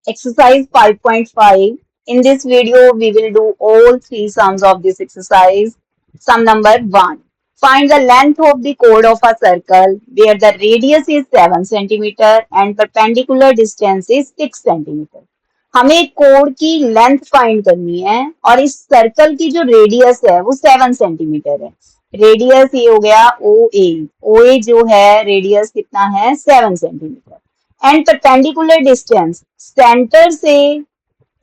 Exercise 5.5. In this video, we will do all three sums of this exercise. Sum number 1. Find the length of the chord of a circle where the radius is 7 cm and perpendicular distance is 6 cm. हमें code की length find करनी है और इस circle की जो radius है वो 7 सेंटीमीटर है. रेडियस ये हो गया ओ ए जो है रेडियस कितना है 7 centimetre. And perpendicular distance centre से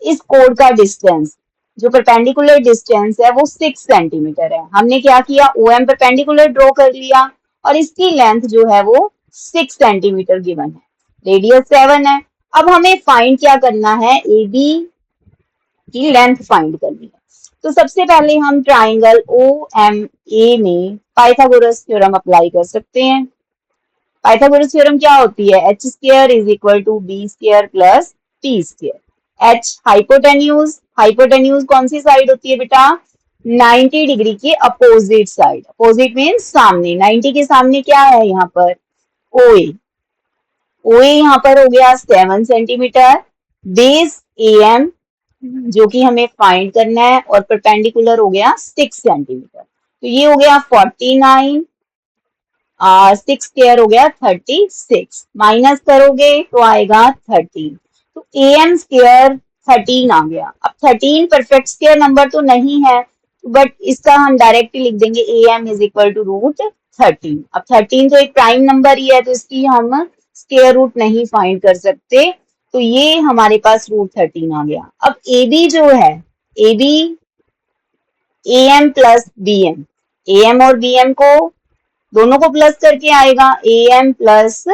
इस कोड का डिस्टेंस जो परपेंडिकुलर डिस्टेंस है वो 6 सेंटीमीटर है. हमने क्या किया ओ एम परपेंडिकुलर ड्रॉ कर लिया और इसकी लेंथ जो है वो 6 सेंटीमीटर गिवन है. रेडियस 7 है. अब हमें फाइंड क्या करना है ए बी की लेंथ फाइंड करनी है. तो सबसे पहले हम ट्राइंगल ओ एम ए में पाइथागोरस थ्योरम अप्लाई कर सकते हैं. पाइथागोरस थ्योरम क्या होती है H square is equal to B square plus T square. H hypotenuse कौन सी साइड होती है बेटा 90 डिग्री के अपोजिट साइड. अपोजिट मीन्स सामने. 90 के सामने क्या है यहाँ पर ओ ए यहाँ पर हो गया 7 सेंटीमीटर. बेस ए एम जो कि हमें फाइंड करना है और परपेंडिकुलर हो गया 6 सेंटीमीटर. तो ये हो गया 49 6 स्क्वायर हो गया 36. माइनस करोगे तो आएगा 13. तो ए एम स्क्वायर 13 आ गया. अब 13 परफेक्ट स्क्वायर नंबर तो नहीं है बट इसका हम डायरेक्टली लिख देंगे A M is equal to root 13. अब 13 तो एक प्राइम नंबर ही है तो इसकी हम स्क्वायर रूट नहीं फाइंड कर सकते. तो ये हमारे पास रूट 13 आ गया. अब ए बी जो है A B A M plus B M A M और बी एम को दोनों को प्लस करके आएगा A M plus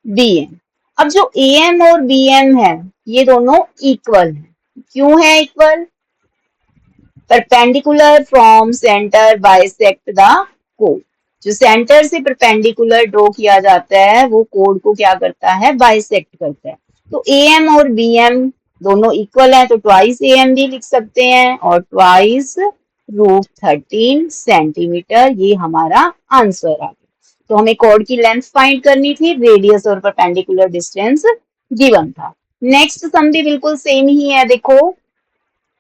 B M. अब जो ए एम और बी एम है ये दोनों इक्वल है. क्यों है equal? Perpendicular from centre bisect the कोड. जो सेंटर से परपेंडिकुलर ड्रॉ किया जाता है वो कोड को क्या करता है बाइसेक्ट करता है. तो ए एम और बी एम दोनों इक्वल है तो ट्वाइस ए एम भी लिख सकते हैं और ट्वाइस रूट 13 सेंटीमीटर. ये हमारा आंसर आ गया. तो हमें कोड की लेंथ फाइंड करनी थी. रेडियस और परपेंडिकुलर डिस्टेंस गिवन था. नेक्स्ट सम भी बिल्कुल सेम ही है. देखो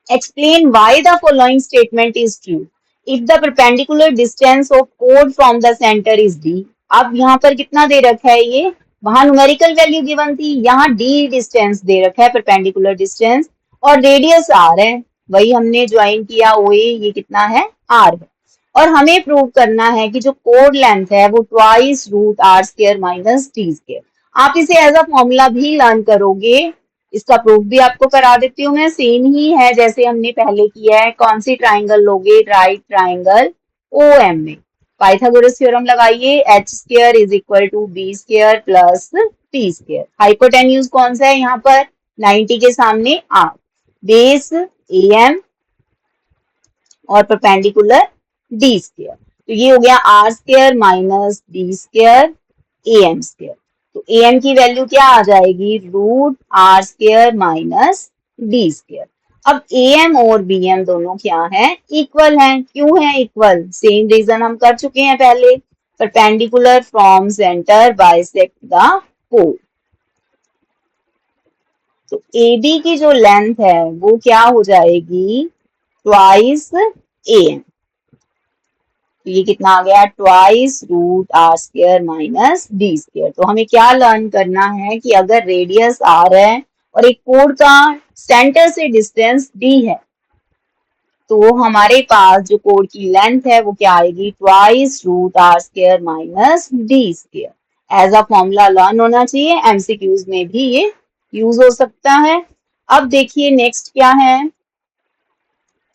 explain why the following statement is true if the perpendicular distance of chord from the center is d. अब यहाँ पर कितना दे रखा है ये वहां न्यूमेरिकल वैल्यू गिवन थी. यहाँ d डिस्टेंस दे रखा है परपेंडिकुलर डिस्टेंस और रेडियस r है. वही हमने ज्वाइन किया ओ ए ये कितना है r है. और हमें प्रूव करना है कि जो कोड लेंथ है वो twice root R square minus T square. आप इसे एज अ फॉर्मूला भी लर्न करोगे. इसका प्रूफ भी आपको करा देती हूँ मैं. सेम ही है जैसे हमने पहले किया है. कौन सी ट्राइंगल लोगे राइट ट्राइंगल ओ एम में पाइथागोरस थ्योरम लगाइए. H square is equal to B square plus T square. Hypotenuse कौन सा है यहाँ पर 90 के सामने आर. बेस ए एम और परपेंडिकुलर डी स्क्वायर. तो ये हो गया R square minus B square A M square. तो ए एम की वैल्यू क्या आ जाएगी root R square minus D square. अब ए एम और बी एम दोनों क्या है इक्वल हैं. क्यों है इक्वल? सेम रीजन हम कर चुके हैं पहले. Perpendicular from centre bisect the code. तो ए बी की जो लेंथ है वो क्या हो जाएगी ट्वाइस ए एम. ये कितना आ गया twice root R square minus D square. तो हमें क्या लर्न करना है कि अगर रेडियस आर है और एक कोड का सेंटर से डिस्टेंस डी है तो हमारे पास जो कोड की लेंथ है वो क्या आएगी twice root R square minus D square. As a formula learn होना चाहिए. एमसीक्यूज में भी ये यूज हो सकता है. अब देखिए नेक्स्ट क्या है.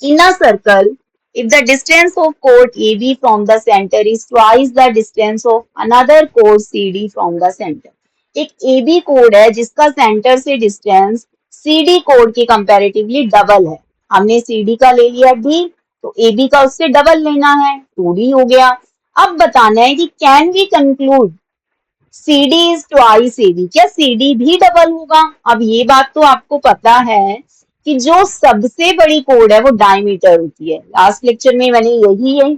In a circle if the distance of chord AB from the center is twice the distance of another chord CD from the center. एक AB कोड है जिसका सेंटर से डिस्टेंस CD कोड के कंपैरेटिवली डबल है. हमने CD का ले लिया D तो AB का उससे डबल लेना है 2D हो गया. अब बताना है कि can we conclude CD is twice AB. क्या CD भी डबल होगा? अब ये बात तो आपको पता है कि जो सबसे बड़ी कोड है वो डायमीटर होती है. लास्ट लेक्चर में मैंने यही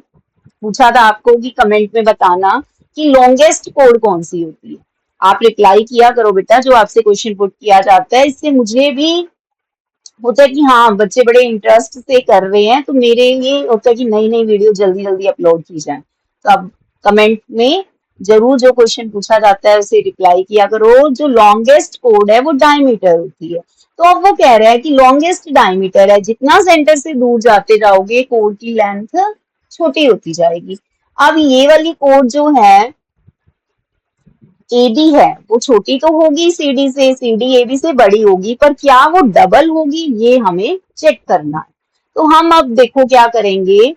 पूछा था आपको कि कमेंट में बताना कि लॉन्गेस्ट कोड कौन सी होती है. आप रिप्लाई किया करो बेटा जो आपसे क्वेश्चन पुट किया जाता है, इससे मुझे भी होता है कि हाँ बच्चे बड़े इंटरेस्ट से कर रहे हैं, तो मेरे ये होता है कि नई नई वीडियो जल्दी जल्दी अपलोड की जाए। तो अब कमेंट में जरूर जो क्वेश्चन पूछा जाता है उसे रिप्लाई किया करो। जो लॉन्गेस्ट कोड है वो डायमीटर होती है, तो अब वो कह रहा है कि लॉन्गेस्ट डायमीटर है, जितना सेंटर से दूर जाते जाओगे कोड की लेंथ छोटी होती जाएगी। अब ये वाली कोड जो है एडी है वो छोटी तो होगी सीडी से, सीडी एबी से बड़ी होगी, पर क्या वो डबल होगी ये हमें चेक करना है। तो हम अब देखो क्या करेंगे,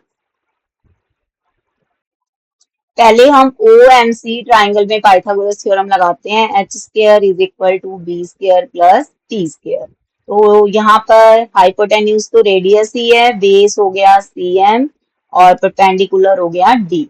पहले हम ओ एम सी ट्राइंगल में पाइथागोरस थ्योरम लगाते हैं, H square is equal to B square plus T square. तो यहाँ पर हाइपोटेन्यूज तो रेडियस ही है, बेस हो गया सी एम और परपेंडिकुलर हो गया D.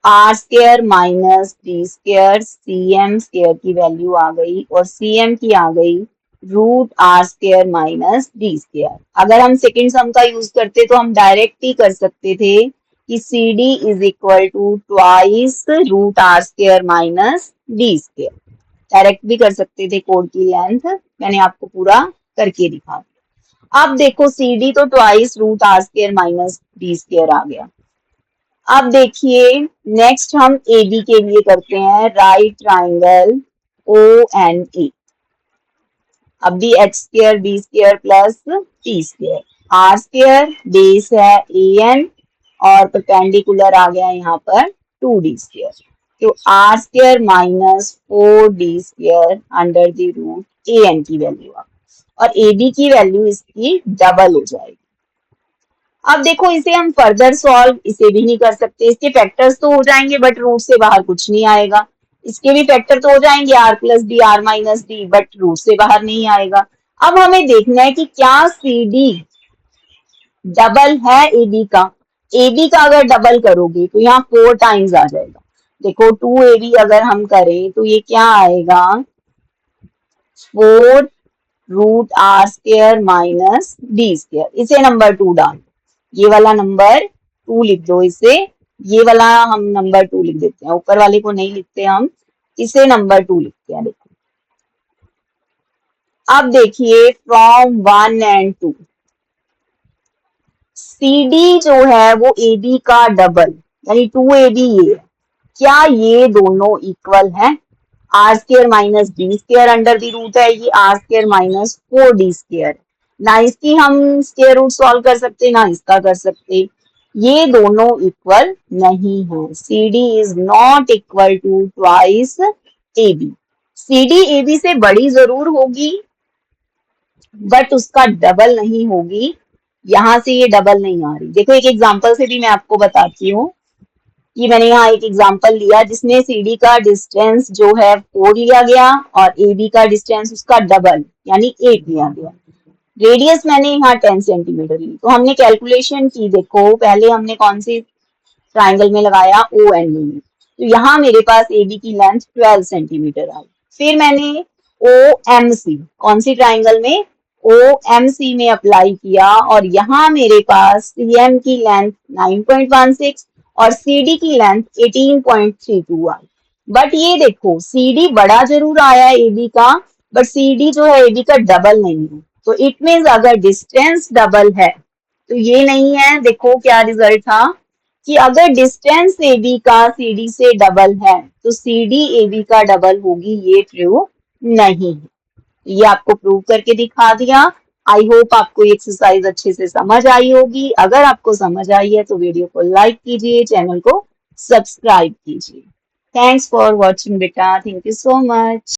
R square minus D square, C M square की वैल्यू आ गई और सी एम की आ गई root R square minus D square. अगर हम सेकेंड सम का यूज करते तो हम डायरेक्ट ही कर सकते थे कि C D is equal to twice root R square minus D square. Direct भी कर सकते थे, कोड की लेंथ मैंने आपको पूरा करके दिखा दिया। अब देखो सी डी तो twice root R square minus D square आ गया। अब देखिए नेक्स्ट हम ए बी के लिए करते हैं, right triangle O N A. अब भी H square B square plus T square, R square base है ए एन और परपेंडिकुलर आ गया यहाँ पर टू डी स्क्र। तो R square minus four D square under the root A N की वैल्यू आ, और ए बी की वैल्यू इसकी डबल हो जाएगी। अब देखो इसे हम फर्दर सॉल्व इसे भी नहीं कर सकते, इसके फैक्टर्स तो हो जाएंगे बट रूट से बाहर कुछ नहीं आएगा। इसके भी फैक्टर तो हो जाएंगे R plus D R minus D, but root से बाहर नहीं आएगा। अब हमें देखना है कि क्या सी डी डबल है ए बी का। ए बी का अगर डबल करोगे तो यहाँ फोर टाइम्स आ जाएगा। देखो टू ए बी अगर हम करें तो ये क्या आएगा, four root R square minus D square. इसे नंबर टू डाल, ये वाला नंबर टू लिख दो इसे, ये वाला हम नंबर टू लिख देते हैं, ऊपर वाले को नहीं लिखते हम, इसे नंबर टू लिखते हैं। देखो अब देखिए from one and two, C D जो है वो ए बी का डबल यानी टू ए बी ये है, क्या ये दोनों इक्वल है। R square minus D square under the root है, ये R square minus four D square. ना इसकी हम स्क्वायर रूट सॉल्व कर सकते ना इसका कर सकते, ये दोनों इक्वल नहीं है। C D is not equal to twice A B. C D A B से बड़ी जरूर होगी बट उसका डबल नहीं होगी, यहां से ये डबल नहीं आ रही। देखो एक एग्जांपल से भी मैं आपको बताती हूँ कि मैंने यहाँ एक एग्जांपल लिया जिसमें सीडी का डिस्टेंस जो है 4 लिया गया और ए बी का डिस्टेंस उसका डबल यानी 8 लिया गया। रेडियस मैंने यहाँ 10 सेंटीमीटर ली, तो हमने कैलकुलेशन की। देखो पहले हमने कौन सी ट्राइंगल में लगाया, ओ एन में, तो यहाँ मेरे पास ए बी की लेंथ 12 सेंटीमीटर आई। फिर मैंने ओ एम सी कौन सी ट्राइंगल में, ओ एम सी में अप्लाई किया और यहाँ मेरे पास सी एम की लेंथ 9.16 और सी डी की लेंथ 18.32 आई। बट ये देखो सी डी बड़ा जरूर आया ए बी का, बट सी डी जो है ए बी का डबल नहीं है। तो इट मीन्स अगर डिस्टेंस डबल है तो ये नहीं है। देखो क्या रिजल्ट था कि अगर डिस्टेंस ए बी का सी डी से डबल है तो सी डी ए बी का डबल होगी, ये ट्रू नहीं है। ये आपको प्रूव करके दिखा दिया। आई होप आपको ये एक्सरसाइज अच्छे से समझ आई होगी। अगर आपको समझ आई है तो वीडियो को लाइक कीजिए, चैनल को सब्सक्राइब कीजिए। थैंक्स फॉर वॉचिंग बेटा, थैंक यू सो मच।